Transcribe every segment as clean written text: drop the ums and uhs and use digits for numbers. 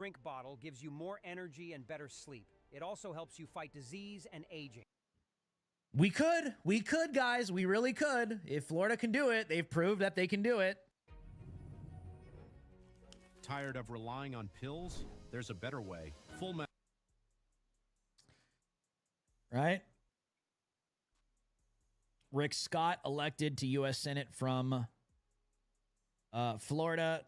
drink bottle gives you more energy and better sleep. It also helps you fight disease and aging. We could, guys. We really could. If Florida can do it, they've proved that they can do it. Tired of relying on pills? There's a better way. Right? Rick Scott elected to U.S. Senate from Florida.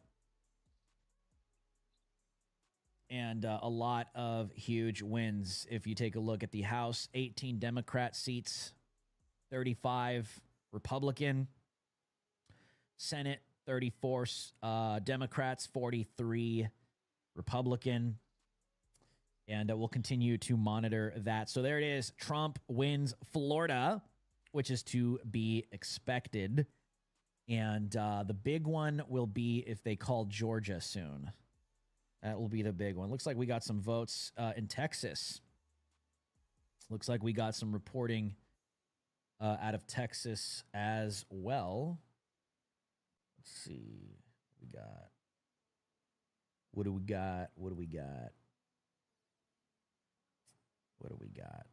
And a lot of huge wins. If you take a look at the House, 18 Democrat seats, 35 Republican. Senate, 34 Democrats, 43 Republican. And we'll continue to monitor that. So there it is. Trump wins Florida, which is to be expected. And the big one will be if they call Georgia soon. That will be the big one. Looks like we got some votes in Texas. Looks like we got some reporting out of Texas as well. Let's see. We got. What do we got? What do we got? What do we got?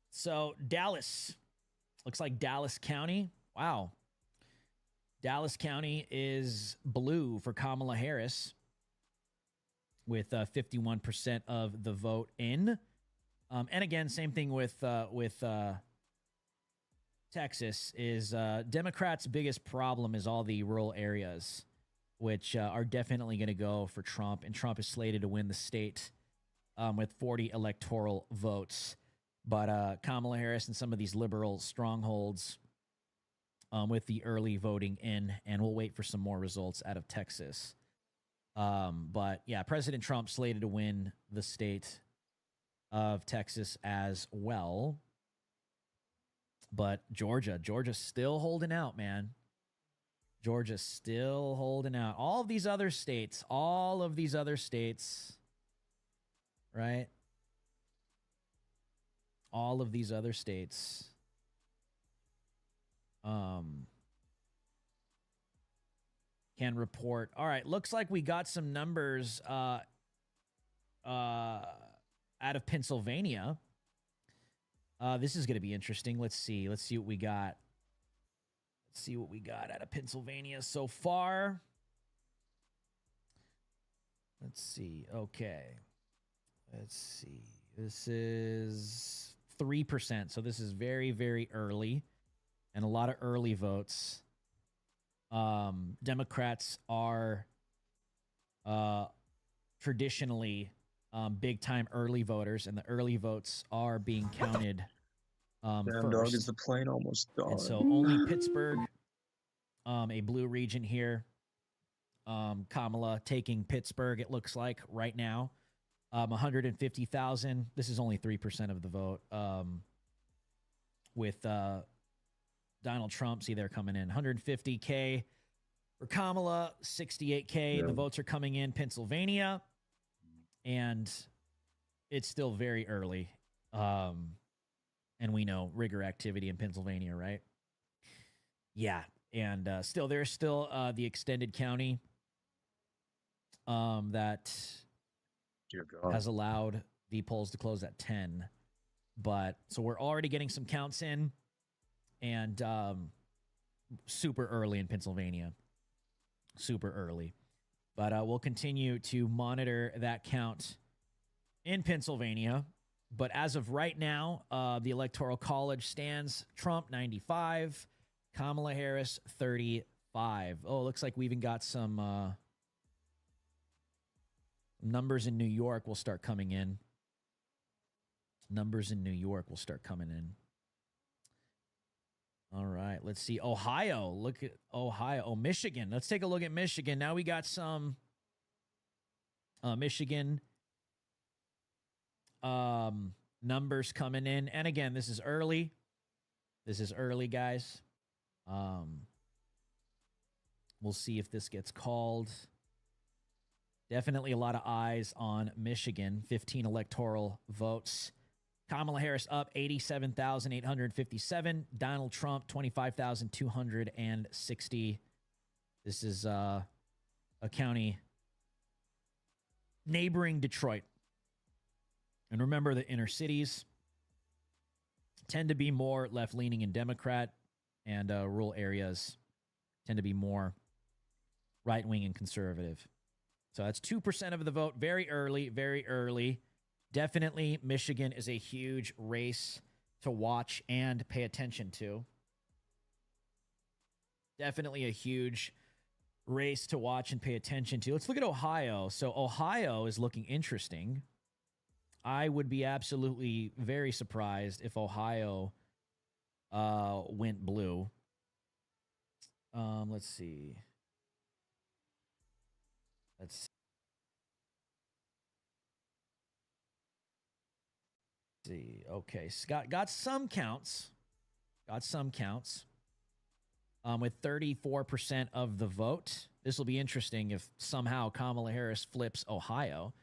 So Dallas. Looks like Dallas County. Wow. Dallas County is blue for Kamala Harris, with 51% of the vote in. And again, same thing with Texas is Democrats' biggest problem is all the rural areas, which are definitely going to go for Trump. And Trump is slated to win the state with 40 electoral votes. But Kamala Harris and some of these liberal strongholds with the early voting in, and we'll wait for some more results out of Texas. But yeah, President Trump slated to win the state of Texas as well. But Georgia's still holding out, man. Georgia's still holding out. All of these other states, right? All of these other states. Can report. All right, looks like we got some numbers out of Pennsylvania. This is going to be interesting. Let's see what we got. Let's see what we got out of Pennsylvania so far. Let's see. Okay. Let's see. This is 3%. So this is very, very early, and a lot of early votes. Democrats are traditionally big time early voters, and the early votes are being counted Damn, first. dog, is the plane almost gone? And so only Pittsburgh, a blue region here. Kamala taking Pittsburgh, it looks like right now. 150,000. This is only 3% of the vote. With Donald Trump, see they're coming in 150K for Kamala, 68K. Yeah. The votes are coming in Pennsylvania, and it's still very early. And we know rigor activity in Pennsylvania, right? Yeah, and there's still the extended county that Dear God. has allowed the polls to close at 10. But so we're already getting some counts in, and super early in Pennsylvania. Super early. But we'll continue to monitor that count in Pennsylvania. But as of right now, the Electoral College stands Trump 95, Kamala Harris 35. Oh, it looks like we even got some numbers in New York will start coming in. Numbers in New York will start coming in. All right, let's see. Ohio. Look at Ohio. Oh, Michigan. Let's take a look at Michigan. Now we got some Michigan numbers coming in. And again, this is early. This is early, guys. We'll see if this gets called. Definitely a lot of eyes on Michigan. 15 electoral votes. Kamala Harris up 87,857. Donald Trump 25,260. This is a county neighboring Detroit. And remember, the inner cities tend to be more left-leaning and Democrat, and rural areas tend to be more right-wing and conservative. So that's 2% of the vote. Very early, very early. Definitely Michigan is a huge race to watch and pay attention to. Definitely a huge race to watch and pay attention to. Let's look at Ohio. So Ohio is looking interesting. I would be absolutely very surprised if Ohio went blue. Let's see. Let's see. Okay, got some counts. Got some counts. With 34% of the vote. This will be interesting if somehow Kamala Harris flips Ohio.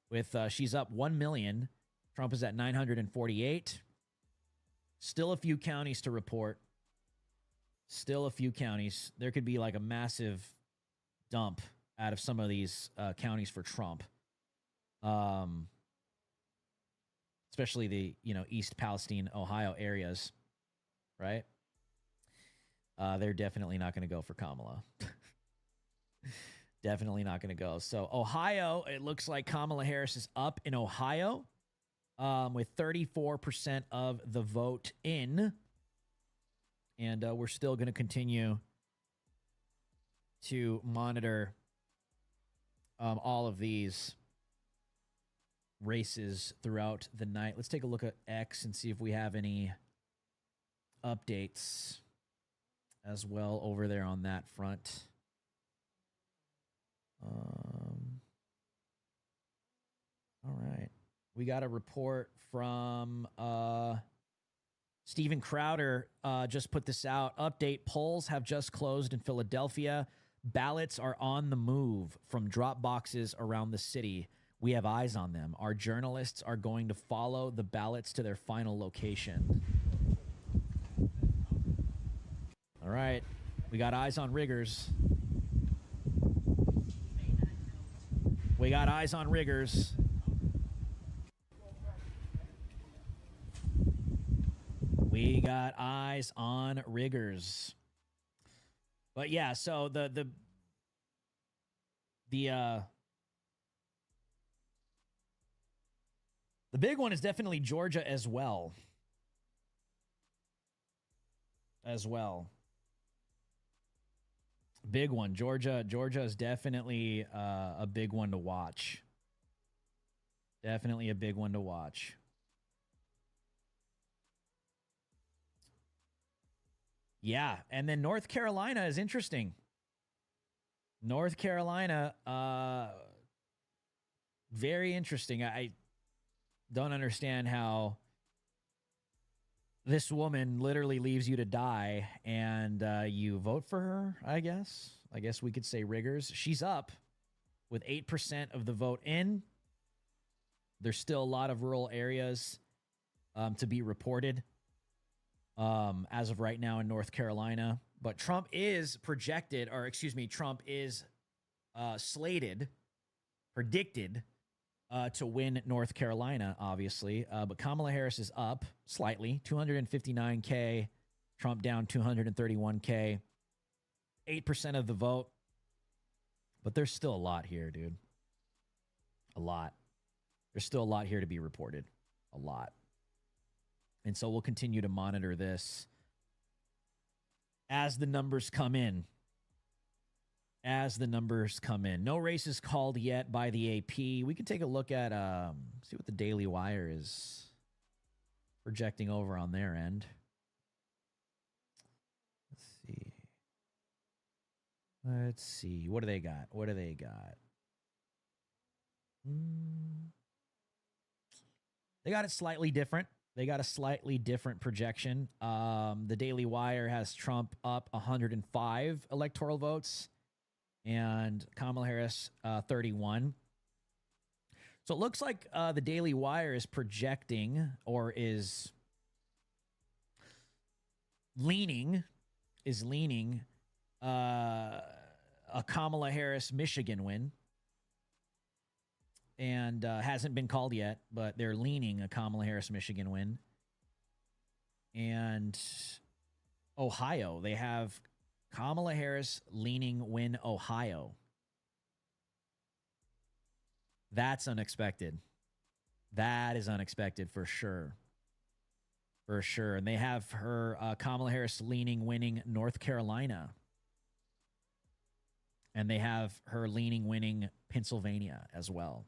With she's up 1 million. Trump is at 948. Still a few counties to report. Still a few counties. There could be like a massive dump out of some of these counties for Trump. Especially the, East Palestine, Ohio areas, right? They're definitely not going to go for Kamala. Definitely not going to go. So Ohio, it looks like Kamala Harris is up in Ohio with 34% of the vote in. And we're still going to continue to monitor all of these races throughout the night. Let's take a look at X and see if we have any updates as well over there on that front. All right. We got a report from Steven Crowder just put this out. Update, polls have just closed in Philadelphia. Ballots are on the move from drop boxes around the city. We have eyes on them. Our journalists are going to follow the ballots to their final location. All right. We got eyes on riggers. We got eyes on riggers. We got eyes on riggers. But yeah, so the big one is definitely Georgia as well. Big one. Georgia is definitely a big one to watch. Definitely a big one to watch. Yeah, and then North Carolina is interesting. North Carolina, very interesting. I don't understand how this woman literally leaves you to die and you vote for her, I guess. I guess we could say riggers. She's up with 8% of the vote in. There's still a lot of rural areas to be reported as of right now in North Carolina. But Trump is predicted to win North Carolina, obviously. But Kamala Harris is up slightly, 259K. Trump down 231K. 8% of the vote. But there's still a lot here, dude. A lot. There's still a lot here to be reported. A lot. And so we'll continue to monitor this as the numbers come in. No races called yet by the AP. We can take a look at, see what the Daily Wire is projecting over on their end. Let's see. What do they got? They got it slightly different. They got a slightly different projection. The Daily Wire has Trump up 105 electoral votes and Kamala Harris 31. So it looks like the Daily Wire is projecting or is leaning a Kamala Harris Michigan win. and hasn't been called yet, but they're leaning a Kamala Harris Michigan win. And Ohio, they have Kamala Harris leaning win Ohio. That's unexpected. That is unexpected for sure. For sure. And they have her Kamala Harris leaning winning North Carolina. And they have her leaning winning Pennsylvania as well.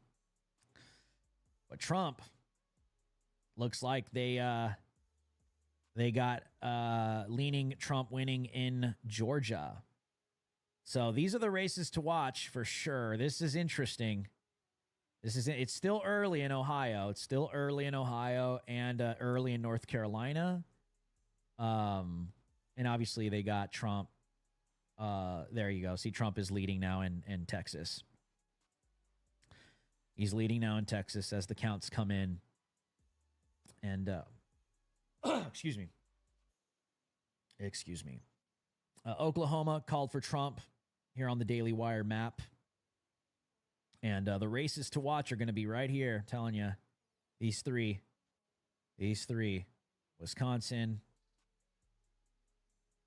But Trump looks like they got leaning Trump winning in Georgia. So these are the races to watch for sure. This is interesting. It's still early in Ohio. It's still early in Ohio and early in North Carolina. And obviously they got Trump. There you go. See, Trump is leading now in Texas. He's leading now in Texas as the counts come in. And excuse me. Oklahoma called for Trump here on the Daily Wire map. And the races to watch are going to be right here. I'm telling you, these three. Wisconsin,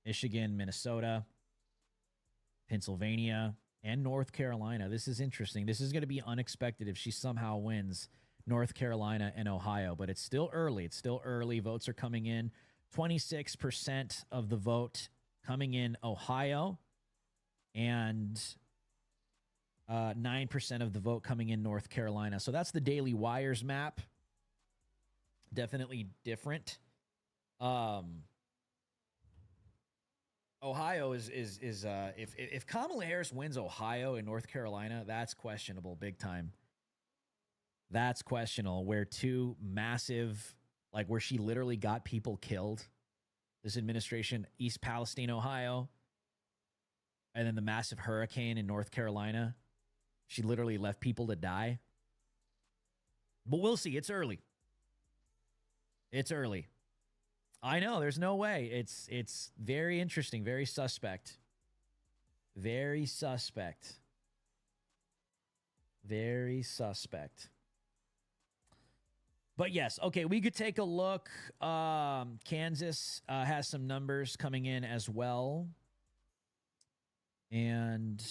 Michigan, Minnesota, Pennsylvania, and North Carolina. This is interesting. This is going to be unexpected if she somehow wins North Carolina and Ohio. But it's still early. Votes are coming in. 26% of the vote coming in Ohio. And 9% of the vote coming in North Carolina. So that's the Daily Wire's map. Definitely different. Ohio is if Kamala Harris wins Ohio and North Carolina, that's questionable big time. That's questionable. Where two massive, like where she literally got people killed. This administration, East Palestine, Ohio, and then the massive hurricane in North Carolina. She literally left people to die. But we'll see. It's early. I know. There's no way. It's very interesting. Very suspect. Very suspect. But yes, okay, we could take a look. Kansas has some numbers coming in as well. And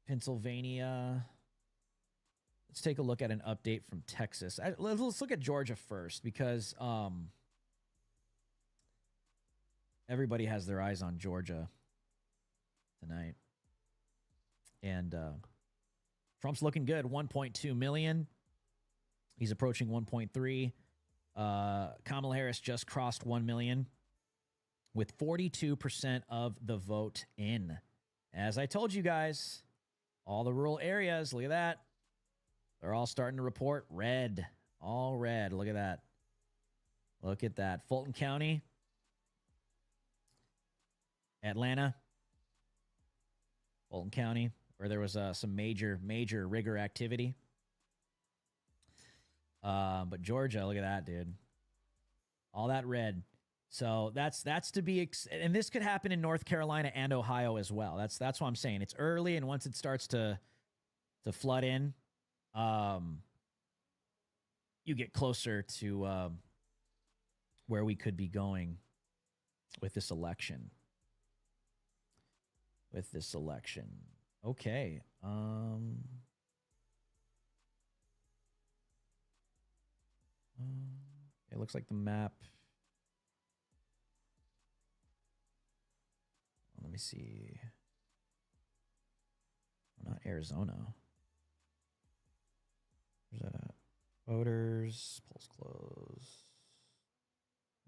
Pennsylvania. Let's take a look at an update from Texas. Let's look at Georgia first because everybody has their eyes on Georgia tonight. And Trump's looking good. 1.2 million. He's approaching 1.3. Kamala Harris just crossed 1 million with 42% of the vote in. As I told you guys, all the rural areas, look at that. They're all starting to report red. All red. Look at that. Look at that. Fulton County. Atlanta. Fulton County, where there was some major rigor activity. But Georgia, look at that, dude. All that red. So that's to be, and this could happen in North Carolina and Ohio as well. That's what I'm saying. It's early, and once it starts to flood in, you get closer to where we could be going with this election. Okay. It looks like the map. Let me see. Not Arizona. Where's that at? Voters. Polls close.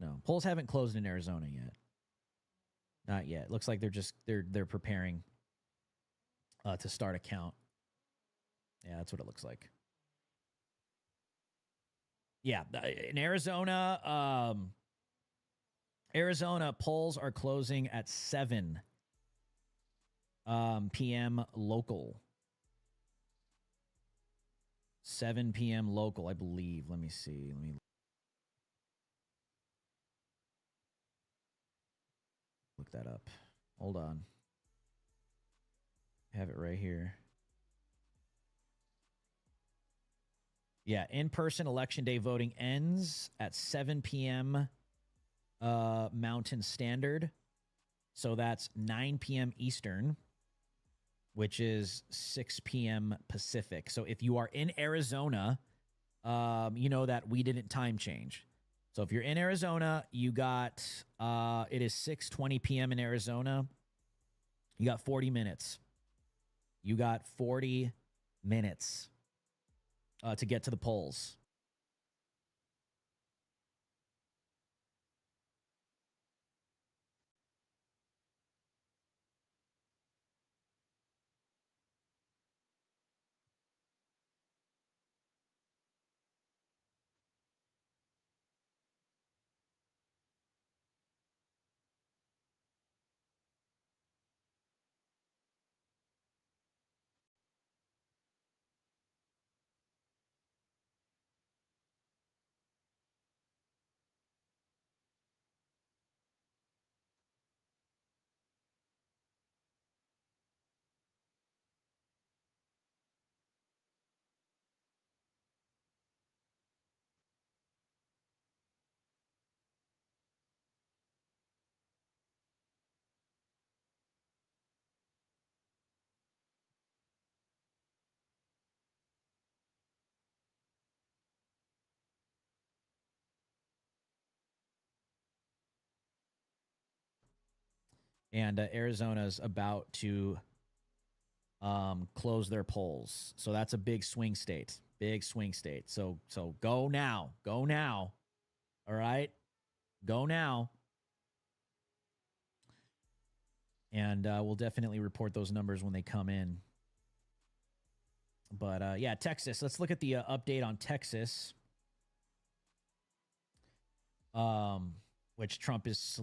No, polls haven't closed in Arizona yet. Not yet. Looks like they're preparing to start a count. Yeah, that's what it looks like. Yeah, in Arizona, polls are closing at 7 p.m. local. 7 p.m. local, I believe. Let me see. Let me look that up. Hold on. I have it right here. Yeah, in-person election day voting ends at 7 p.m. Mountain Standard. So that's 9 p.m. Eastern, which is 6 p.m. Pacific. So if you are in Arizona, you know that we didn't time change. So if you're in Arizona, you got it is 6:20 p.m. in Arizona. You got 40 minutes. You got 40 minutes to get to the polls. And Arizona's about to close their polls. So that's a big swing state. Big swing state. So go now. Go now. All right? Go now. And we'll definitely report those numbers when they come in. But yeah, Texas. Let's look at the update on Texas, which Trump is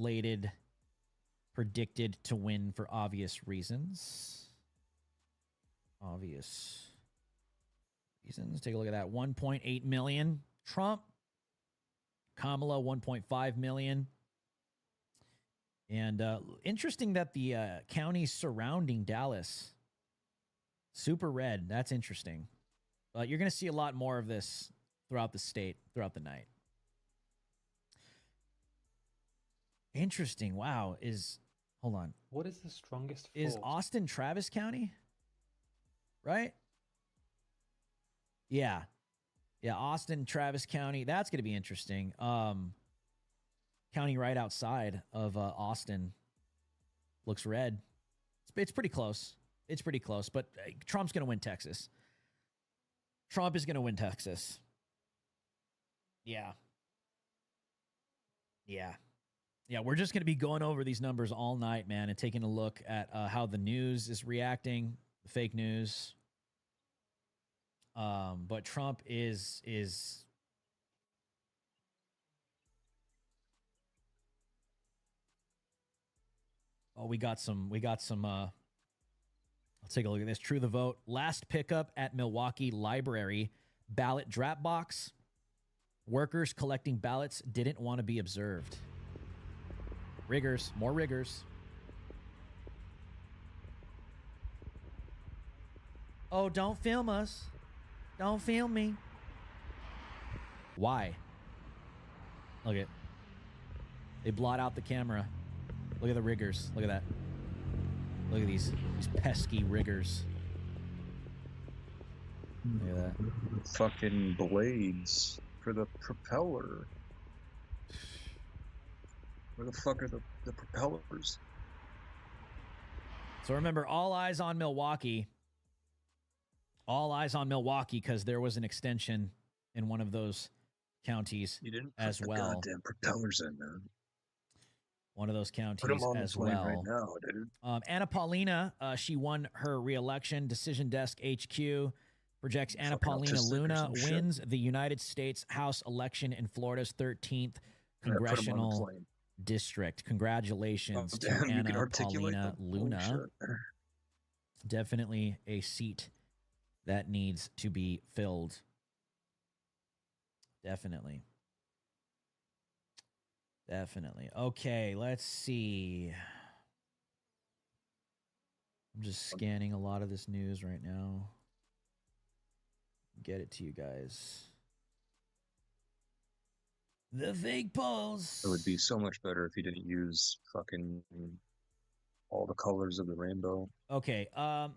predicted to win for obvious reasons. Obvious reasons. Take a look at that. 1.8 million. Trump. Kamala, 1.5 million. And interesting that the counties surrounding Dallas, super red. That's interesting. But you're going to see a lot more of this throughout the state, throughout the night. Interesting. Wow. Hold on. What is the strongest Is force? Austin Travis County? Right? Yeah. Yeah, Austin, Travis County. That's going to be interesting. County right outside of Austin looks red. It's pretty close. It's pretty close, but Trump's going to win Texas. Trump is going to win Texas. Yeah. Yeah. Yeah, we're just going to be going over these numbers all night, man, and taking a look at how the news is reacting, the fake news. But Trump is we got some I'll take a look at this. True the vote. Last pickup at Milwaukee Library. Ballot drop box. Workers collecting ballots didn't want to be observed. Riggers. More riggers. Oh, don't film us. Don't film me. Why? Look at. They blot out the camera. Look at the riggers. Look at that. Look at these pesky riggers. Look at that. Fucking blades for the propeller. Where the fuck are the propellers? So remember, all eyes on Milwaukee. All eyes on Milwaukee because there was an extension in one of those counties You didn't as put well. the goddamn propellers in, man. One of those Put them counties on as the plane well. right now, dude. Anna Paulina, she won her re-election. Decision Desk HQ projects Anna Fucking Paulina autistic or Luna some shit. wins the United States House election in Florida's 13th Yeah, put 'em on the congressional plane. district. Congratulations Oh, to damn, you can Anna articulate Paulina them? Holy Luna. shit. Definitely a seat that needs to be filled. Definitely. Definitely. Okay, let's see. I'm just scanning a lot of this news right now. Get it to you guys. The fake polls. It would be so much better if he didn't use fucking all the colors of the rainbow. Okay,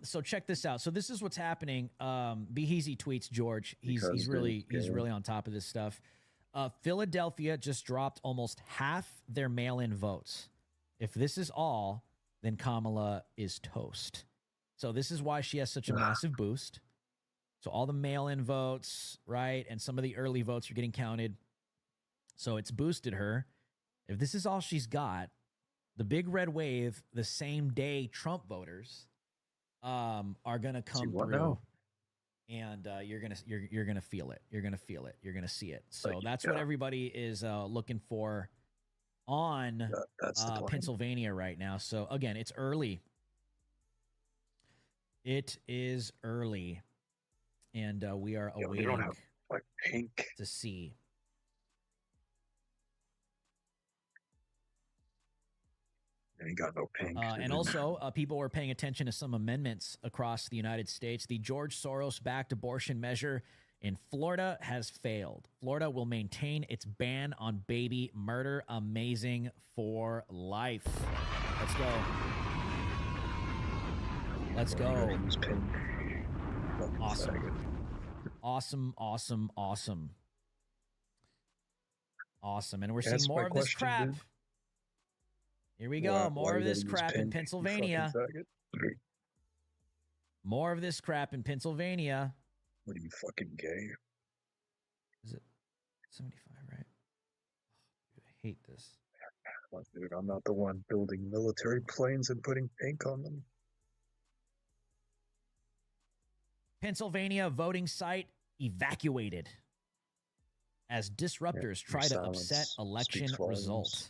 so check this out. So this is what's happening. Beheezy tweets George. He's Because really they're gay. on top of this stuff. Philadelphia just dropped almost half their mail-in votes. If this is all, then Kamala is toast. So this is why she has such a massive boost. So all the mail-in votes, right, and some of the early votes are getting counted. So it's boosted her. If this is all she's got, the big red wave, the same day Trump voters are gonna come what through, now? and you're gonna feel it. You're gonna feel it. You're gonna see it. So Like, that's yeah. what everybody is looking for on That's the plan. Pennsylvania right now. So again, it's early. It is early, and we are Yo, they awaiting don't have like pink. to see. They ain't got no pink. And also, people were paying attention to some amendments across the United States. The George Soros-backed abortion measure in Florida has failed. Florida will maintain its ban on baby murder. Amazing for life. Let's go. Let's go. Use pink. Awesome. Faggot. Awesome, awesome, awesome. Awesome. And we're That's seeing more my of this question, crap. dude. Here we go. More of this crap in Pennsylvania. More of this crap in Pennsylvania. What are you, fucking gay? Is it 75, right? Oh, I hate this. Well, dude, I'm not the one building military planes and putting pink on them. Pennsylvania voting site evacuated as disruptors try to upset silence election speaks volumes. result.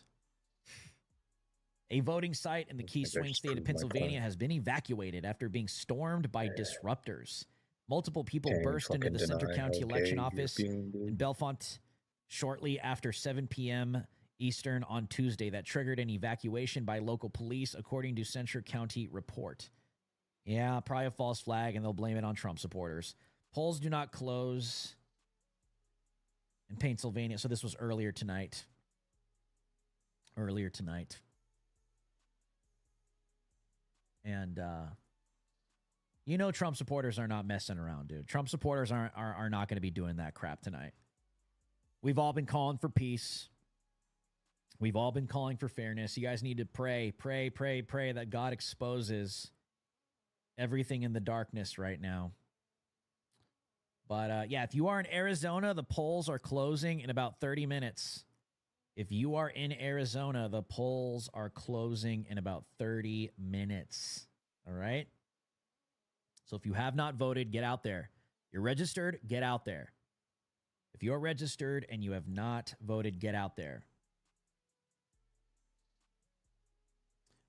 A voting site in the key think I swing just state of proved my Pennsylvania point. has been evacuated after being stormed by disruptors. Multiple people Can't burst into fucking the Center deny County how election gay you're office being, in dude. Bellefonte shortly after 7 p.m. Eastern on Tuesday that triggered an evacuation by local police, according to Center County report. Yeah, probably a false flag, and they'll blame it on Trump supporters. Polls do not close in Pennsylvania. So this was earlier tonight. Earlier tonight. And you know Trump supporters are not messing around, dude. Trump supporters are not going to be doing that crap tonight. We've all been calling for peace. We've all been calling for fairness. You guys need to pray that God exposes everything in the darkness right now. But yeah, if you are in Arizona, the polls are closing in about 30 minutes. If you are in Arizona, the polls are closing in about 30 minutes. All right? So if you have not voted, get out there. You're registered, get out there. If you're registered and you have not voted, get out there.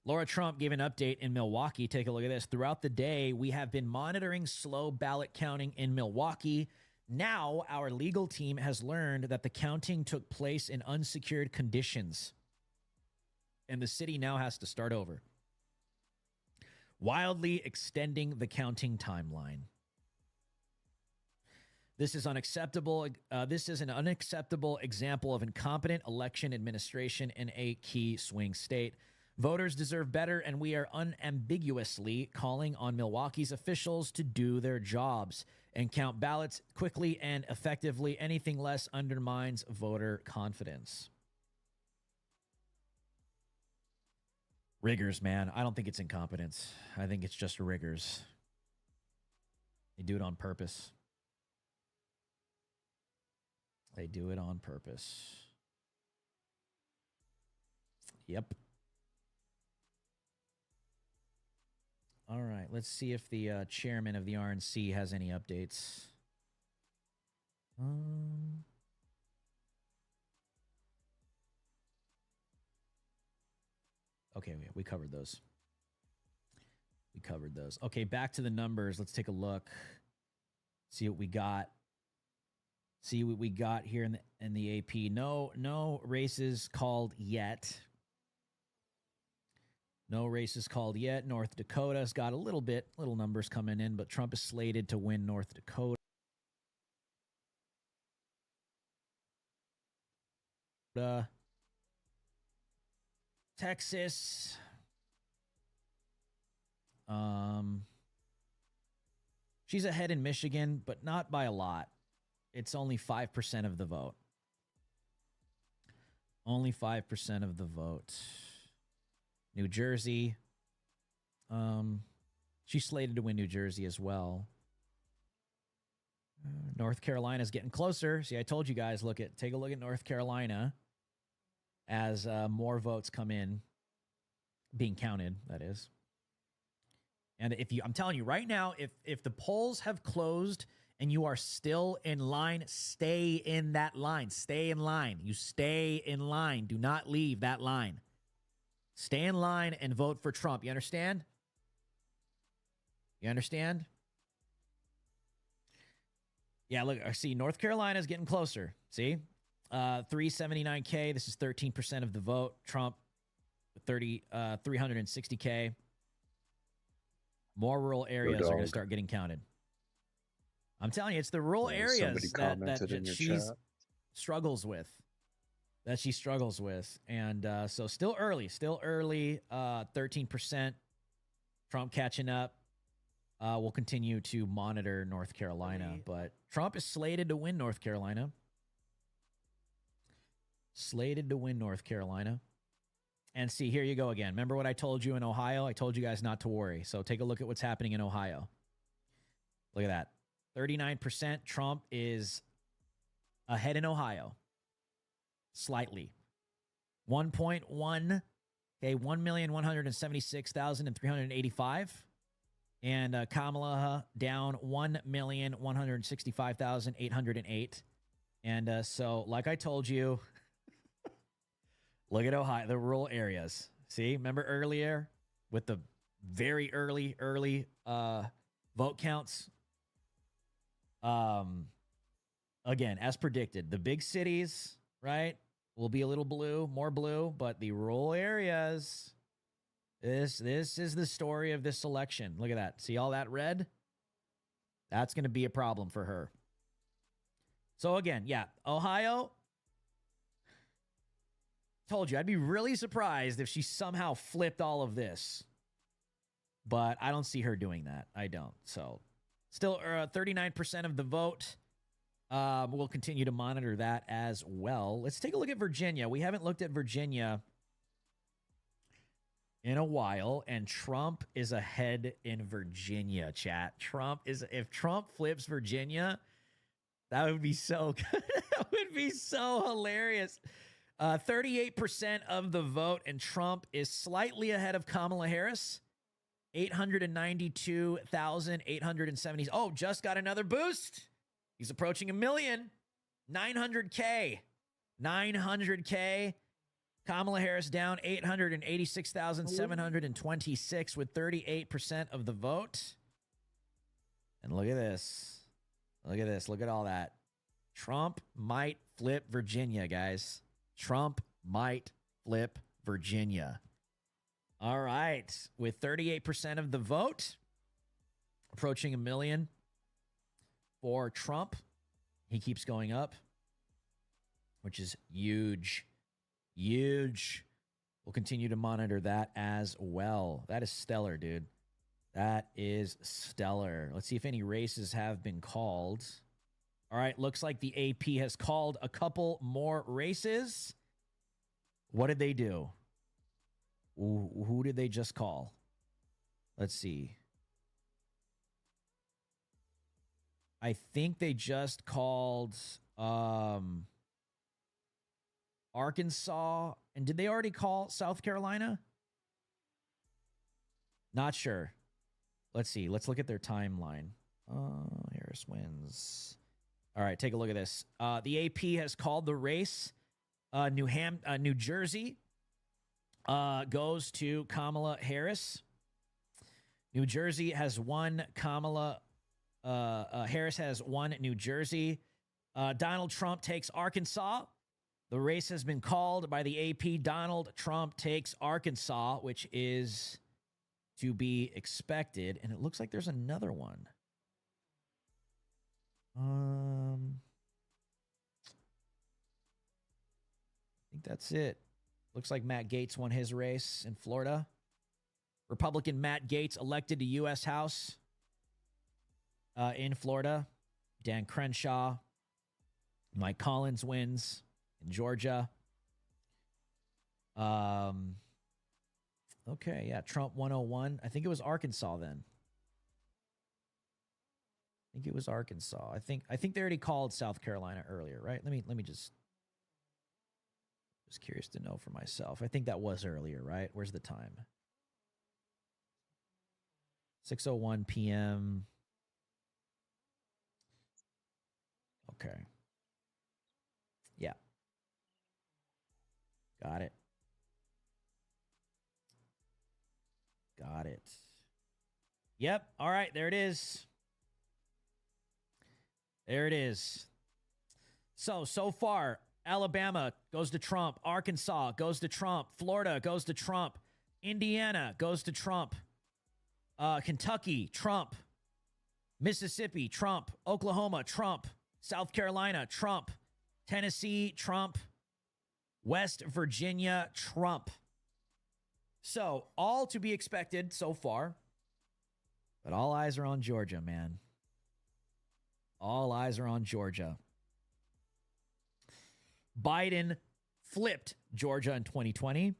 Laura Trump gave an update in Milwaukee. Take a look at this. Throughout the day, we have been monitoring slow ballot counting in Milwaukee. Now, our legal team has learned that the counting took place in unsecured conditions, and the city now has to start over, wildly extending the counting timeline. This is unacceptable. This is an unacceptable example of incompetent election administration in a key swing state. Voters deserve better, and we are unambiguously calling on Milwaukee's officials to do their jobs and count ballots quickly and effectively. Anything less undermines voter confidence. Riggers, man. I don't think it's incompetence. I think it's just riggers. They do it on purpose. They do it on purpose. Yep. All right, let's see if the chairman of the RNC has any updates. Okay, we covered those. We covered those. Okay, back to the numbers. Let's take a look. See what we got. See what we got here in the AP. No races called yet. No races called yet. North Dakota's got a little numbers coming in, but Trump is slated to win North Dakota. Texas. She's ahead in Michigan, but not by a lot. It's only 5% of the vote. Only 5% of the vote. New Jersey. She's slated to win New Jersey as well. North Carolina's getting closer. See, I told you guys, take a look at North Carolina as more votes come in, being counted, that is. And I'm telling you right now, if the polls have closed and you are still in line, stay in that line. Stay in line. You stay in line. Do not leave that line. Stay in line and vote for Trump. You understand? You understand? Yeah, look, I see North Carolina's getting closer. See? 379K. This is 13% of the vote. Trump, 360K. More rural areas are going to start getting counted. I'm telling you, it's the rural areas that she struggles with. That she struggles with. And so still early. 13%. Trump catching up. We'll continue to monitor North Carolina. But Trump is slated to win North Carolina. Slated to win North Carolina. And see, here you go again. Remember what I told you in Ohio? I told you guys not to worry. So take a look at what's happening in Ohio. Look at that. 39%. Trump is ahead in Ohio. Slightly. 1.1. Okay, 1,176,385. And Kamala down 1,165,808. And so, like I told you, look at Ohio, the rural areas. See, remember earlier with the very early vote counts? Again, as predicted, the big cities, right, will be a little blue, more blue, but the rural areas, this is the story of this election. Look at that. See all that red? That's going to be a problem for her. So again, yeah, Ohio, told you, I'd be really surprised if she somehow flipped all of this. But I don't see her doing that. I don't. So still 39% of the vote. We'll continue to monitor that as well. Let's take a look at Virginia. We haven't looked at Virginia in a while, and Trump is ahead in Virginia, chat. If Trump flips Virginia, that would be so good. That would be so hilarious. 38% of the vote, and Trump is slightly ahead of Kamala Harris. 892,870. Oh, just got another boost. He's approaching 1 million. 900K. 900K. Kamala Harris down 886,726 with 38% of the vote. And look at this. Look at this. Look at all that. Trump might flip Virginia, guys. Trump might flip Virginia. All right. With 38% of the vote, approaching 1 million for Trump. He keeps going up, which is huge. Huge. We'll continue to monitor that as well. That is stellar, dude. That is stellar. Let's see if any races have been called. All right, looks like the AP has called a couple more races. What did they do? Who did they just call? Let's see. I think they just called Arkansas. And did they already call South Carolina? Not sure. Let's see. Let's look at their timeline. Harris wins. All right, take a look at this. The AP has called the race. New Jersey goes to Kamala Harris. New Jersey has won. Harris has won New Jersey. Donald Trump takes Arkansas. The race has been called by the AP. Donald Trump takes Arkansas, which is to be expected. And it looks like there's another one. I that's it. Looks like Matt Gaetz won his race in Florida. Republican Matt Gaetz elected to U.S. House in Florida. Dan Crenshaw. Mike Collins wins in Georgia. Okay, yeah, Trump 101. I think it was Arkansas then. I think it was Arkansas. I think they already called South Carolina earlier, right? Let me just curious to know for myself. I think that was earlier, right? Where's the time? 6:01 p.m. Okay. Yeah. Got it. Got it. Yep. All right. There it is. There it is. So far, Alabama goes to Trump. Arkansas goes to Trump. Florida goes to Trump. Indiana goes to Trump. Kentucky, Trump. Mississippi, Trump. Oklahoma, Trump. South Carolina, Trump. Tennessee, Trump. West Virginia, Trump. So, all to be expected so far. But all eyes are on Georgia, man. All eyes are on Georgia. Biden flipped Georgia in 2020.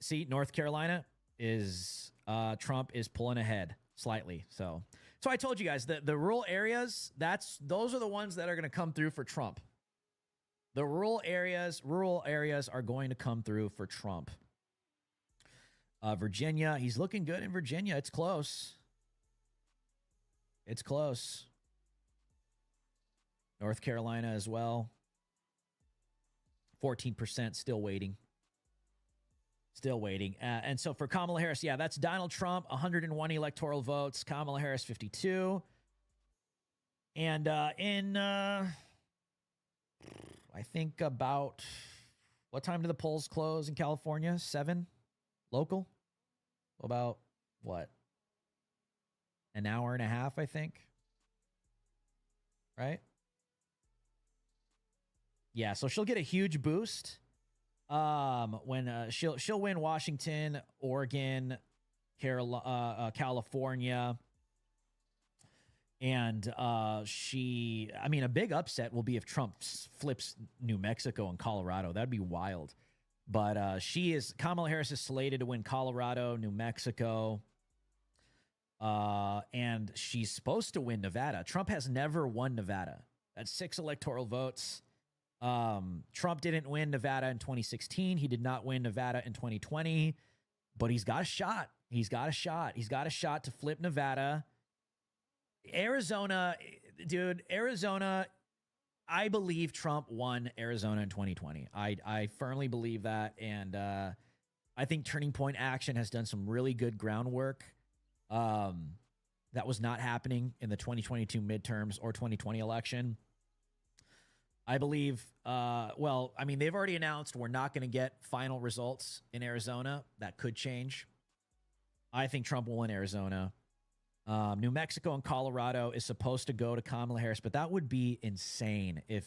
See, North Carolina is Trump is pulling ahead slightly. So I told you guys that the rural areas, those are the ones that are going to come through for Trump. The rural areas are going to come through for Trump. Virginia, he's looking good in Virginia. It's close. It's close. North Carolina as well. 14% still waiting. Still waiting. And so for Kamala Harris, yeah, that's Donald Trump, 101 electoral votes. Kamala Harris, 52. And I think about, what time do the polls close in California? 7 local? About what? An hour and a half, I think. Right? Yeah, so she'll get a huge boost when she'll win Washington, Oregon, California, and a big upset will be if Trump flips New Mexico and Colorado. That'd be wild. But Kamala Harris is slated to win Colorado, New Mexico, and she's supposed to win Nevada. Trump has never won Nevada. That's 6 electoral votes. Trump didn't win Nevada in 2016. He did not win Nevada in 2020, but he's got a shot. He's got a shot. He's got a shot to flip Nevada. Arizona, dude, Arizona, I believe Trump won Arizona in 2020. I firmly believe that. And I think Turning Point Action has done some really good groundwork. That was not happening in the 2022 midterms or 2020 election. I believe, they've already announced we're not going to get final results in Arizona. That could change. I think Trump will win Arizona. New Mexico and Colorado is supposed to go to Kamala Harris, but that would be insane if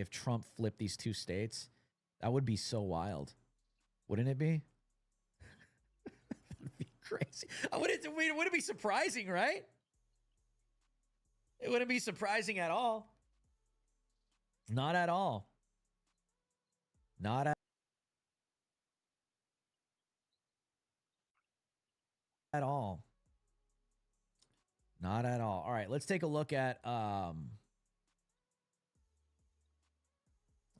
Trump flipped these 2 states. That would be so wild. Wouldn't it be? That'd be crazy. Wouldn't it be surprising, right? It wouldn't be surprising at all. Not at all. Not at all. Not at all. All right, let's take a look at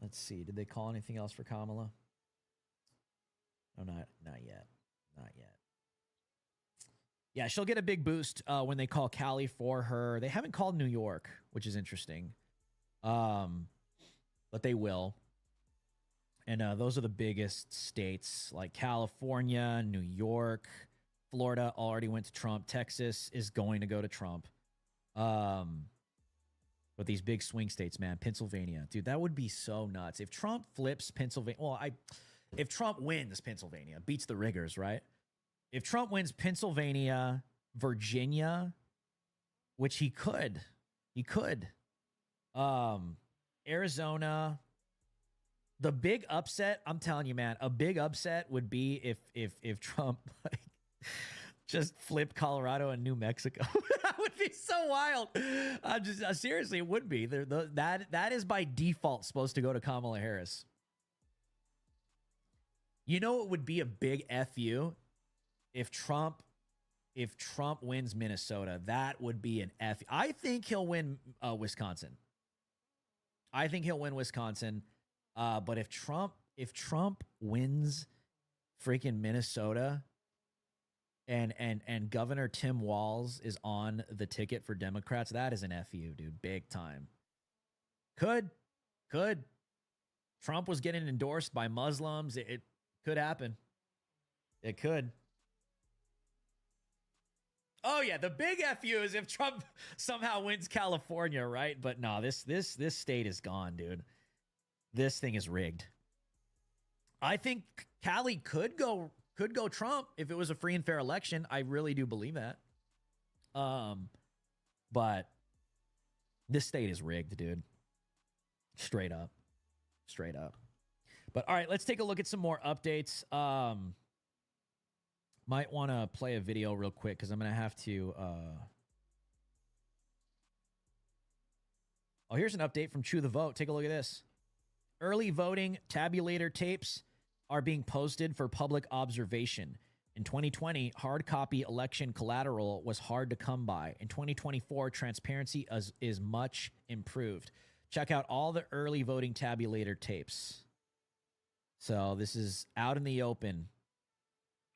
let's see. Did they call anything else for Kamala? No, not yet. Not yet. Yeah, she'll get a big boost when they call Cali for her. They haven't called New York, which is interesting. But they will. And those are the biggest states, like California, New York, Florida already went to Trump. Texas is going to go to Trump. But these big swing states, man, Pennsylvania, dude, that would be so nuts. If Trump flips Pennsylvania, if Trump wins Pennsylvania, beats the riggers, right? If Trump wins Pennsylvania, Virginia, which he could, Arizona, The big upset, I'm telling you, man, a big upset would be if Trump like just flipped Colorado and New Mexico. That would be so wild. Seriously, it would be. That is by default supposed to go to Kamala Harris. You know, it would be a big FU if Trump wins Minnesota. That would be an F. I think he'll win Wisconsin. I think he'll win Wisconsin. But if Trump wins freaking Minnesota and Governor Tim Walz is on the ticket for Democrats, that is an FU, dude. Big time. Could. Trump was getting endorsed by Muslims. It could happen. It could. Oh yeah, the big FU is if Trump somehow wins California, right? But no, this state is gone, dude. This thing is rigged. I think Cali could go Trump if it was a free and fair election. I really do believe that. But this state is rigged, dude. Straight up. But all right, let's take a look at some more updates. Might want to play a video real quick because I'm going to have to... Oh, here's an update from Chew the Vote. Take a look at this. Early voting tabulator tapes are being posted for public observation. In 2020, hard copy election collateral was hard to come by. In 2024, transparency is much improved. Check out all the early voting tabulator tapes. So this is out in the open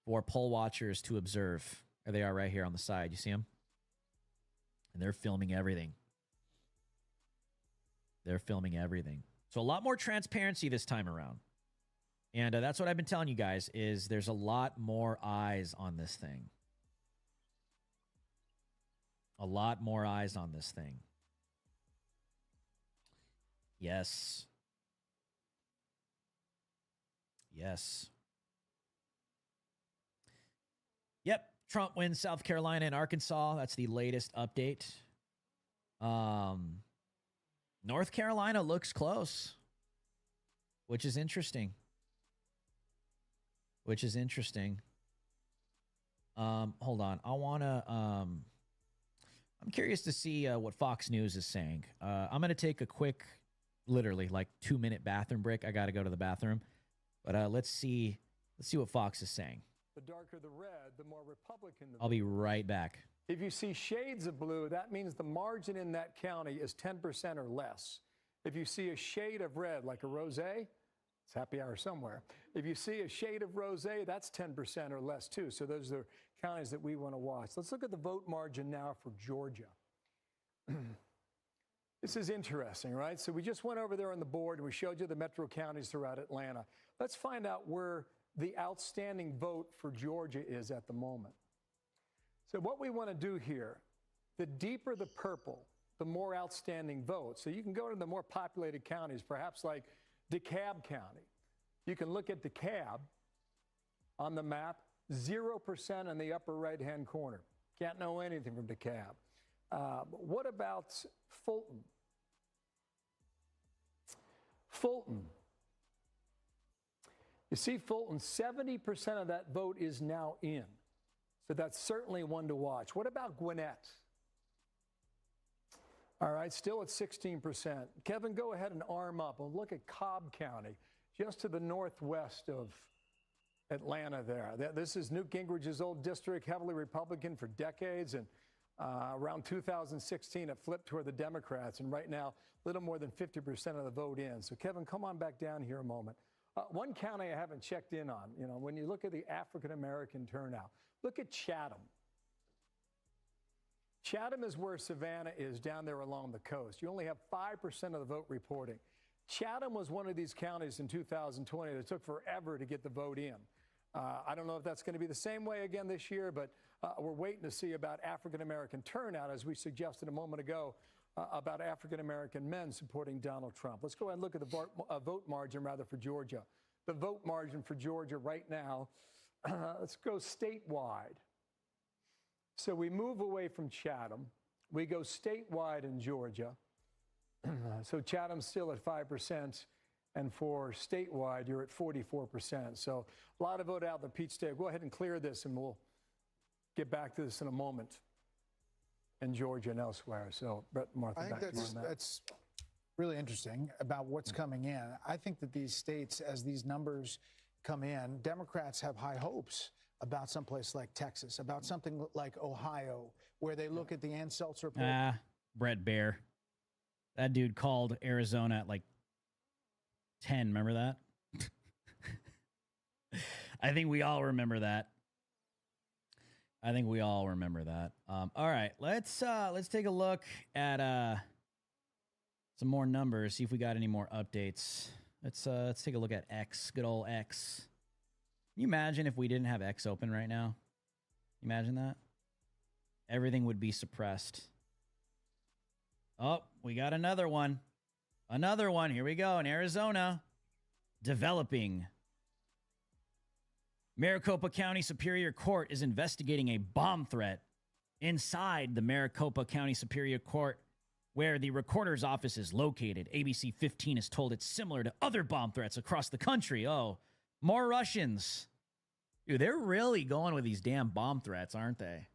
for poll watchers to observe. There they are right here on the side. You see them? And they're filming everything. So a lot more transparency this time around. And that's what I've been telling you guys is there's a lot more eyes on this thing. A lot more eyes on this thing. Yes. Yep. Trump wins South Carolina and Arkansas. That's the latest update. North Carolina looks close, which is interesting. Hold on. I'm curious to see what Fox News is saying. I'm going to take a quick, literally like 2-minute bathroom break. I got to go to the bathroom, but let's see what Fox is saying. The darker the red, the more Republican the I'll be right back. If you see shades of blue, that means the margin in that county is 10% or less. If you see a shade of red, like a rosé, it's happy hour somewhere. If you see a shade of rosé, that's 10% or less too. So those are counties that we want to watch. Let's look at the vote margin now for Georgia. This is interesting, right? So we just went over there on the board and we showed you the metro counties throughout Atlanta. Let's find out where the outstanding vote for Georgia is at the moment. So what we want to do here, the deeper the purple, the more outstanding votes. So you can go to the more populated counties, perhaps like DeKalb County. You can look at DeKalb on the map, 0% in the upper right-hand corner. Can't know anything from DeKalb. What about Fulton? You see, Fulton, 70% of that vote is now in. So that's certainly one to watch. What about Gwinnett? All right, still at 16%. Kevin, go ahead and arm up and look at Cobb County, just to the northwest of Atlanta there. This is Newt Gingrich's old district, heavily Republican for decades, and around 2016 it flipped toward the Democrats, and right now a little more than 50% of the vote in. So Kevin, come on back down here a moment. One county I haven't checked in on, you know, when you look at the African-American turnout, look at Chatham. Chatham is where Savannah is, down there along the coast. You only have 5% of the vote reporting. Chatham was one of these counties in 2020 that took forever to get the vote in. I don't know if that's going to be the same way again this year, but we're waiting to see about African-American turnout, as we suggested a moment ago, about African-American men supporting Donald Trump. Let's go ahead and look at the vote margin, rather, for Georgia. The vote margin for Georgia right now, let's go statewide. So we move away from Chatham. We go statewide in Georgia. So Chatham's still at 5%. And for statewide, you're at 44%. So a lot of vote out in the Peach State. Go ahead and clear this, and we'll get back to this in a moment in Georgia and elsewhere. So, Brett, Martha, I think back to you on that. that's really interesting about what's coming in. I think that these states, as these numbers come in, Democrats have high hopes about someplace like Texas, about something like Ohio, where they look at the Anseltz report. Brett Baer. That dude called Arizona at like 10. Remember that? I think we all remember that. All right, let's take a look at some more numbers. See if we got any more updates. Let's take a look at X. Good old X. Can you imagine if we didn't have X open right now? Imagine that. Everything would be suppressed. Oh, we got another one. Another one. Here we go. In Arizona, developing. Maricopa County Superior Court is investigating a bomb threat inside the Maricopa County Superior Court, where the recorder's office is located. ABC 15 is told it's similar to other bomb threats across the country. Oh, more Russians. Dude, they're really going with these damn bomb threats, aren't they?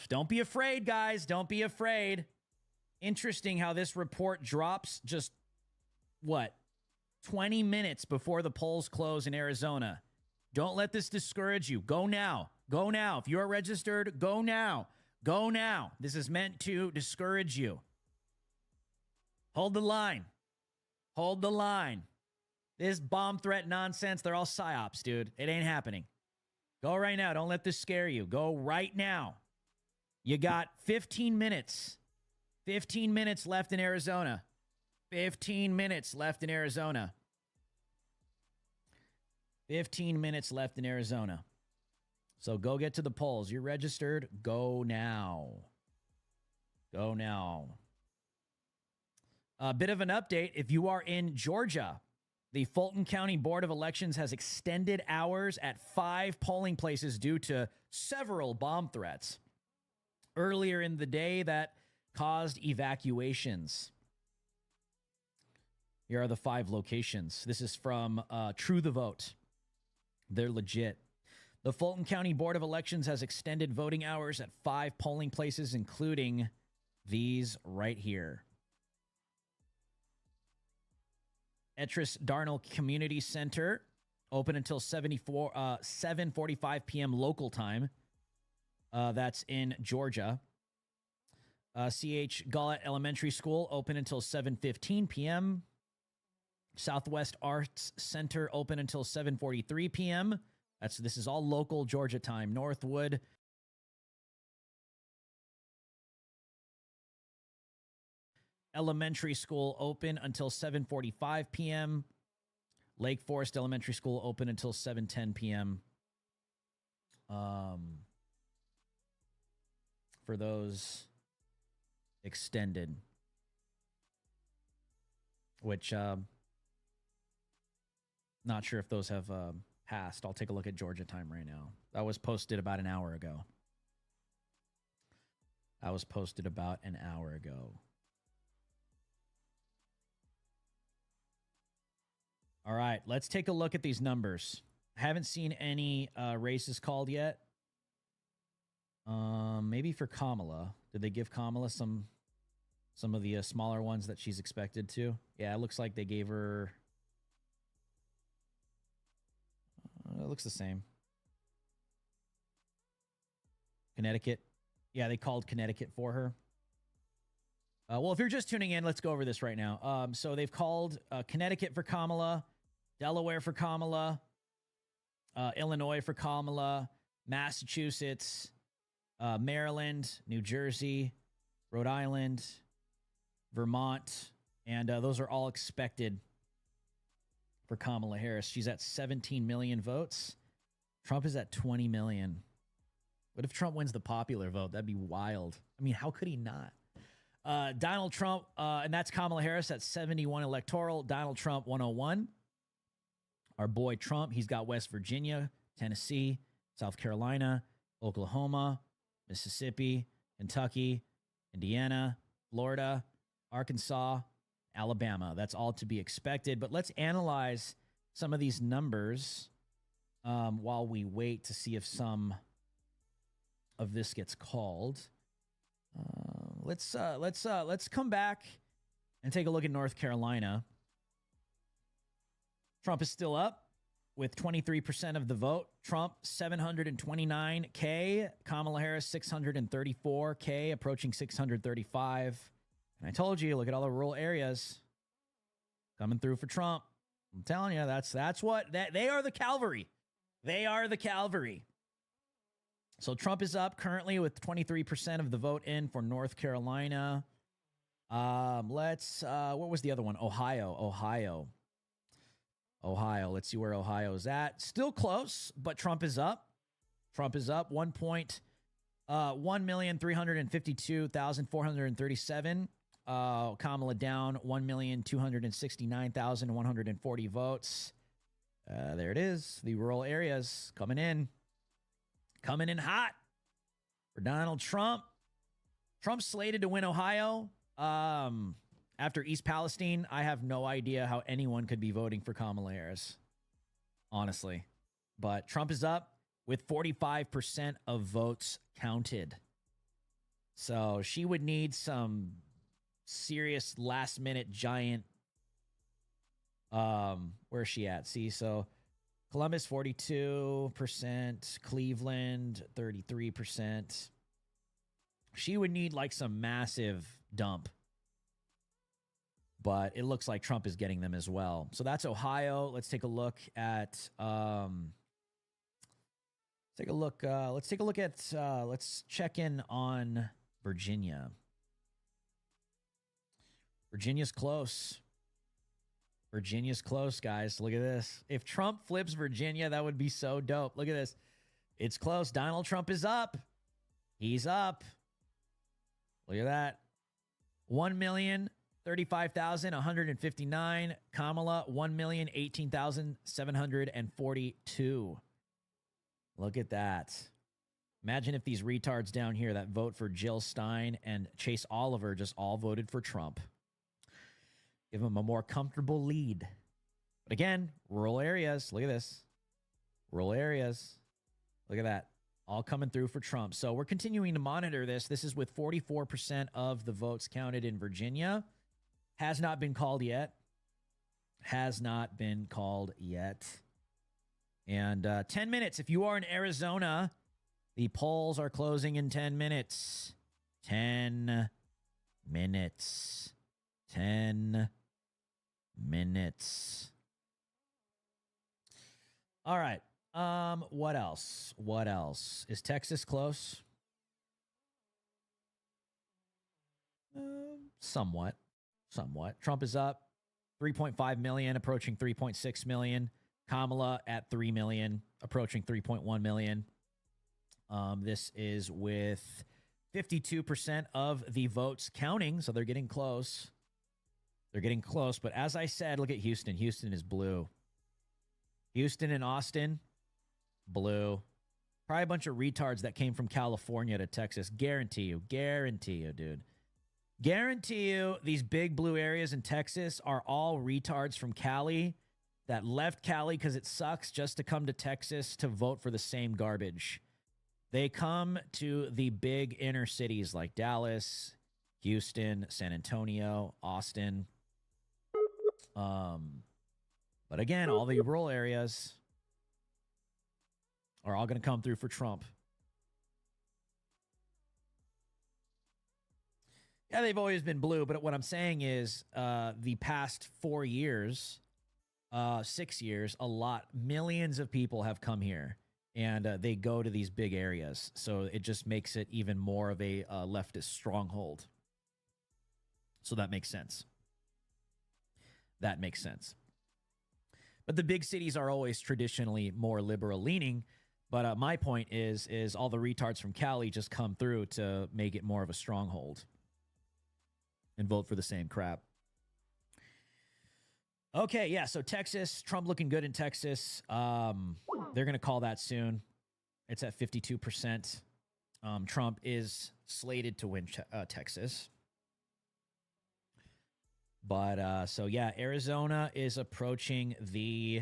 Don't be afraid, guys. Don't be afraid. Interesting how this report drops just, 20 minutes before the polls close in Arizona. Don't let this discourage you. Go now. Go now. If you're registered, go now. Go now. This is meant to discourage you. Hold the line. Hold the line. This bomb threat nonsense, they're all psyops, dude. It ain't happening. Go right now. Don't let this scare you. Go right now. You got 15 minutes. 15 minutes left in Arizona. 15 minutes left in Arizona. 15 minutes left in Arizona. So go get to the polls. You're registered. Go now. Go now. A bit of an update. If you are in Georgia, the Fulton County Board of Elections has extended hours at 5 polling places due to several bomb threats earlier in the day that caused evacuations. Here are the 5 locations. This is from True the Vote. They're legit. The Fulton County Board of Elections has extended voting hours at 5 polling places, including these right here. Etris Darnell Community Center, open until 7:45 p.m. local time. That's in Georgia. C.H. Gallett Elementary School, open until 7:15 p.m. Southwest Arts Center, open until 7:43 p.m. This is all local Georgia time. Northwood Elementary School, open until 7:45 p.m. Lake Forest Elementary School, open until 7:10 p.m. For those extended, which not sure if those have passed. I'll take a look at Georgia time right now. That was posted about an hour ago. All right, let's take a look at these numbers. I haven't seen any races called yet. Maybe for Kamala. Did they give Kamala some of the smaller ones that she's expected to? Yeah, it looks like they gave her... it looks the same. Connecticut. Yeah, they called Connecticut for her. Well, if you're just tuning in, let's go over this right now. So they've called Connecticut for Kamala, Delaware for Kamala, Illinois for Kamala, Massachusetts, Maryland, New Jersey, Rhode Island, Vermont, and those are all expected for Kamala Harris. She's at 17 million votes. Trump is at 20 million. What if Trump wins the popular vote? That'd be wild. I mean, how could he not? Donald Trump, and that's Kamala Harris at 71 electoral. Donald Trump, 101. Our boy Trump, he's got West Virginia, Tennessee, South Carolina, Oklahoma, Mississippi, Kentucky, Indiana, Florida, Arkansas, Alabama. That's all to be expected. But let's analyze some of these numbers while we wait to see if some of this gets called. Let's come back and take a look at North Carolina. Trump is still up with 23% of the vote. Trump, 729K. Kamala Harris, 634K, approaching 635. And I told you, look at all the rural areas coming through for Trump. I'm telling you, that's what they are, the cavalry. They are the cavalry. So Trump is up currently with 23% of the vote in for North Carolina. What was the other one? Ohio. Let's see where Ohio is at. Still close, but Trump is up. 1,352,437. Kamala down 1,269,140 votes. There it is. The rural areas coming in hot for Donald Trump. Trump's slated to win Ohio. After East Palestine, I have no idea how anyone could be voting for Kamala Harris, honestly. But Trump is up with 45% of votes counted. So she would need some serious last-minute giant. Where's she at? See, so Columbus 42%, Cleveland 33%. She would need like some massive dump. But it looks like Trump is getting them as well. So that's Ohio. Let's take a look at let's check in on Virginia. Virginia's close. Virginia's close, guys. Look at this. If Trump flips Virginia, that would be so dope. Look at this. It's close. Donald Trump is up. He's up. Look at that. 1,035,159. Kamala, 1,018,742. Look at that. Imagine if these retards down here that vote for Jill Stein and Chase Oliver just all voted for Trump. Give them a more comfortable lead. But again, rural areas. Look at this. Rural areas. Look at that. All coming through for Trump. So we're continuing to monitor this. This is with 44% of the votes counted in Virginia. Has not been called yet. Has not been called yet. And 10 minutes. If you are in Arizona, the polls are closing in 10 minutes. 10 minutes. 10 minutes. All right. What else? What else? Is Texas close? Somewhat. Trump is up 3.5 million, approaching 3.6 million. Kamala at 3 million, approaching 3.1 million. This is with 52% of the votes counting, so they're getting close. But as I said, look at Houston. Houston is blue. Houston and Austin, blue. Probably a bunch of retards that came from California to Texas. Guarantee you, dude. Guarantee you these big blue areas in Texas are all retards from Cali that left Cali because it sucks just to come to Texas to vote for the same garbage. They come to the big inner cities like Dallas, Houston, San Antonio, Austin. But again, all the rural areas are all going to come through for Trump. Yeah, they've always been blue, but what I'm saying is the past 4 years, 6 years, millions of people have come here, and they go to these big areas. So it just makes it even more of a leftist stronghold. So that makes sense. But the big cities are always traditionally more liberal leaning. But my point is all the retards from Cali just come through to make it more of a stronghold and vote for the same crap. Okay, yeah, so Texas, Trump looking good in Texas. They're going to call that soon. It's at 52%. Trump is slated to win Texas. But so yeah, Arizona is approaching the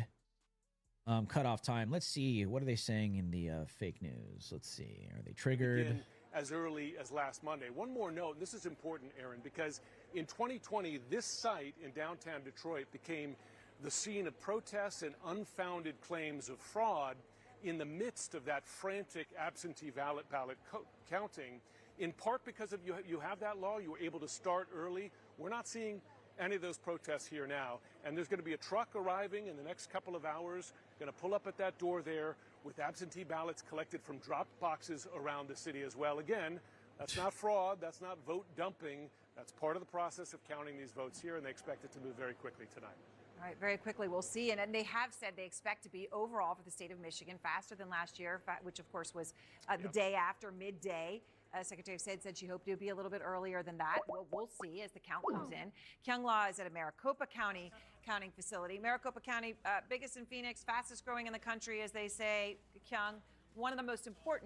cutoff time. Let's see, what are they saying in the fake news? Let's see, are they triggered? Begin as early as last Monday. One more note, and this is important, Aaron, because in 2020, this site in downtown Detroit became the scene of protests and unfounded claims of fraud in the midst of that frantic absentee ballot counting, in part because of you have that law, you were able to start early. We're not seeing any of those protests here now, and there's going to be a truck arriving in the next couple of hours, going to pull up at that door there with absentee ballots collected from dropped boxes around the city as well. Again, that's not fraud, that's not vote dumping, that's part of the process of counting these votes here, and they expect it to move very quickly tonight. All right, very quickly, we'll see. And they have said they expect to be overall for the state of Michigan faster than last year, which of course was the day after midday. Secretary of State said she hoped it would be a little bit earlier than that. Well, we'll see as the count comes in. Kyung Law is at a Maricopa County counting facility. Maricopa County, biggest in Phoenix, fastest growing in the country, as they say. Kyung, one of the most important